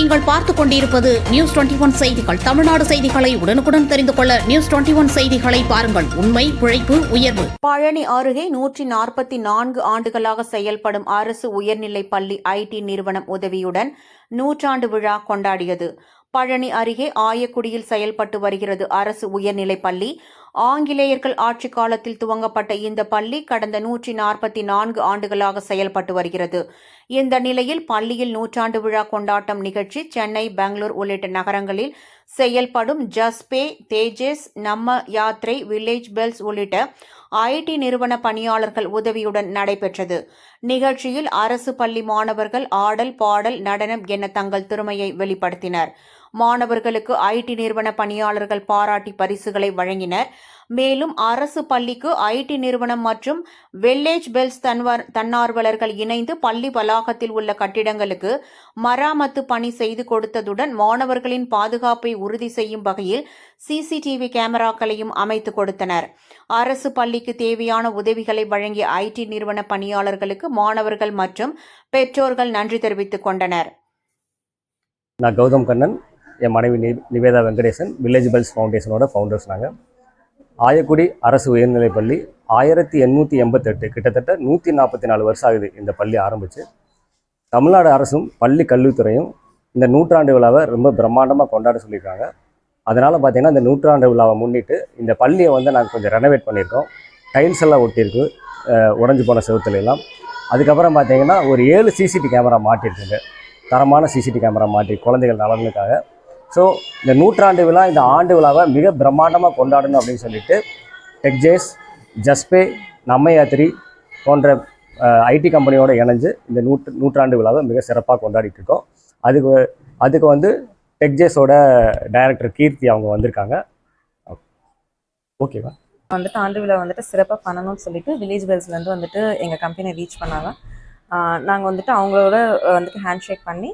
நீங்கள் பார்த்துக் கொண்டிருப்பது நியூஸ் 21 செய்திகள். தமிழ்நாடு செய்திகளை உடனுக்குடன் தெரிந்து கொள்ள நியூஸ் 21 செய்திகளை பாருங்கள். உண்மை, உழைப்பு, உயர்வு. பழனி அருகே 144 ஆண்டுகளாக செயல்படும் அரசு உயர்நிலைப் பள்ளி ஐடி நிறுவனம் உதவியுடன் 100ஆண்டு விழா கொண்டாடியது. பழனி அருகே ஆயக்குடியில் செயல்பட்டு வருகிறது அரசு உயர்நிலைப் பள்ளி. ஆங்கிலேயர்கள் ஆட்சிக் காலத்தில் துவங்கப்பட்ட இந்த பள்ளி கடந்த 144 ஆண்டுகளாக செயல்பட்டு வருகிறது. இந்த நிலையில் பள்ளியில் 100ஆண்டு விழா கொண்டாட்டம் நிகழ்ச்சி சென்னை, பெங்களூர் உள்ளிட்ட நகரங்களில் செயல்படும் ஜஸ்பே, தேஜஸ், நம்ம யாத்ரை, வில்லேஜ் பெல்ஸ் உள்ளிட்ட ஐடி நிறுவன பணியாளர்கள் உதவியுடன் நடைபெற்றது. நிகழ்ச்சியில் அரசு பள்ளி மாணவர்கள் ஆடல், பாடல், நடனம் என தங்கள் திறமையை வெளிப்படுத்தினர். மாணவர்களுக்கு ஐடி நிறுவன பணியாளர்கள் பாராட்டி பரிசுகளை வழங்கினர். மேலும் அரசு பள்ளிக்கு ஐடி நிறுவனம் மற்றும் வில்லேஜ் பெல்ஸ் தன்னார்வலர்கள் இணைந்து பள்ளி வளாகத்தில் உள்ள கட்டிடங்களுக்கு மராமத்து பணி செய்து கொடுத்ததுடன் மாணவர்களின் பாதுகாப்பை உறுதி செய்யும் வகையில் சிசிடிவி கேமராக்களையும் அமைத்து கொடுத்தனர். அரசு பள்ளிக்கு தேவையான உதவிகளை வழங்கிய ஐடி நிறுவன பணியாளர்களுக்கு மாணவர்கள் மற்றும் பெற்றோர்கள் நன்றி தெரிவித்துக் கொண்டனர். நான் கௌதம் கண்ணன், என் மனைவி நிவேதா வெங்கடேசன், வில்லேஜ் பெல்ஸ் ஃபவுண்டேஷனோட ஃபவுண்டர்ஸ். நாங்கள் ஆயக்குடி அரசு உயர்நிலைப்பள்ளி 1888, கிட்டத்தட்ட 144 வருஷம் ஆகுது இந்த பள்ளி ஆரம்பித்து. தமிழ்நாடு அரசும் பள்ளி கல்வித்துறையும் இந்த 100ஆண்டு விழாவை ரொம்ப பிரம்மாண்டமாக கொண்டாட சொல்லியிருக்காங்க. அதனால் பார்த்திங்கன்னா இந்த 100ஆண்டு விழாவை முன்னிட்டு இந்த பள்ளியை நாங்கள் கொஞ்சம் ரெனோவேட் பண்ணியிருக்கோம். டைல்ஸ் எல்லாம் ஒட்டியிருக்கு, உடஞ்சி போன செவுத்துல எல்லாம். அதுக்கப்புறம் பார்த்திங்கன்னா ஒரு 7 சிசிடிவி கேமரா மாட்டியிருக்குங்க. தரமான சிசிடிவி கேமரா மாட்டி குழந்தைகள் நலனுக்காக. ஸோ இந்த 100ஆண்டு விழா, இந்த ஆண்டு விழாவை மிக பிரம்மாண்டமாக கொண்டாடணும் அப்படின்னு சொல்லிட்டு டெக்ஜேஸ், ஜஸ்பே, நம்ம யாத்திரி போன்ற ஐடி கம்பெனியோடு இணைஞ்சு இந்த 100ஆண்டு விழாவை மிக சிறப்பாக கொண்டாடிட்டு இருக்கோம். அதுக்கு டெக்ஜேஸோட டைரக்டர் கீர்த்தி அவங்க வந்திருக்காங்க. ஓகேவா? ஆண்டு விழா சிறப்பாக பண்ணணும்னு சொல்லிட்டு வில்லேஜ் பெல்ஸ்லேருந்து எங்கள் கம்பெனியை ரீச் பண்ணாங்க. நாங்கள் அவங்களோட ஹேண்ட் ஷேக் பண்ணி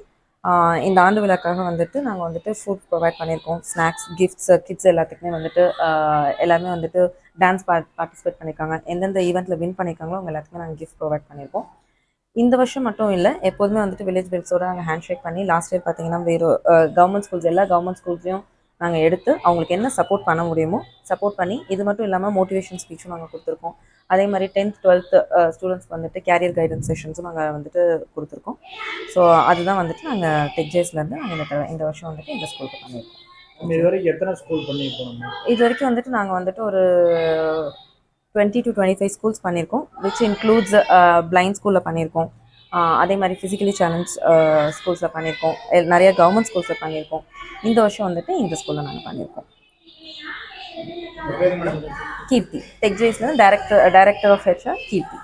இந்த ஆண்டு விழாக்காக நாங்கள் ஃபுட் ப்ரொவைட் பண்ணியிருக்கோம். ஸ்நாக்ஸ், கிஃப்ட்ஸ், கிட்ஸ் எல்லாத்துக்குமே எல்லாருமே டான்ஸ் பார்ட்டிசிபேட் பண்ணியிருக்காங்க. எந்தெந்த ஈவெண்ட்டில் வின் பண்ணியிருக்காங்களோ அவங்க எல்லாத்துக்குமே நாங்கள் கிஃப்ட் ப்ரொவைட் பண்ணியிருக்கோம். இந்த வருஷம் மட்டும் இல்லை, எப்போதுமே வில்லேஜ் பெல்ஸோட நாங்கள் ஹேண்ட் ஷேக் பண்ணி லாஸ்ட் இயர் பார்த்தீங்கன்னா வேறு கவர்மெண்ட் ஸ்கூல்ஸ், எல்லா கவர்மெண்ட் ஸ்கூல்ஸையும் நாங்கள் எடுத்து அவங்களுக்கு என்ன சப்போர்ட் பண்ண முடியுமோ சப்போர்ட் பண்ணி, இது மட்டும் இல்லாமல் மோட்டிவேஷன் ஸ்பீச்சும் நாங்கள் கொடுத்துருக்கோம். அதே மாதிரி 10th 12th ஸ்டூடெண்ட்ஸ்க்கு கேரியர் கைடன்ஸ் செஷன்ஸும் நாங்கள் கொடுத்துருக்கோம். ஸோ அதுதான் நாங்கள் டெக்ஜேஸ்லேருந்து நாங்கள் இந்த வருஷம் இந்த ஸ்கூலுக்கு பண்ணியிருக்கோம். இது வரைக்கும் எத்தனை ஸ்கூல் பண்ணியிருக்கோம்? இது வரைக்கும் நாங்கள் ஒரு 20 to 25 ஸ்கூல்ஸ் பண்ணியிருக்கோம். விச் இன்க்ளூட்ஸ் பிளைண்ட் ஸ்கூலில் பண்ணியிருக்கோம். அதே மாதிரி ஃபிசிக்கலி சேலஞ்ச் ஸ்கூல்ஸில் பண்ணியிருக்கோம். நிறைய கவர்மெண்ட் ஸ்கூல்ஸில் பண்ணியிருக்கோம். இந்த வருஷம் இந்த ஸ்கூலில் நாங்கள் பண்ணியிருக்கோம். கீர்த்தி, டெக்ஜேஸ்லேருந்து டைரக்டர் ஆஃப் HR கீர்த்தி.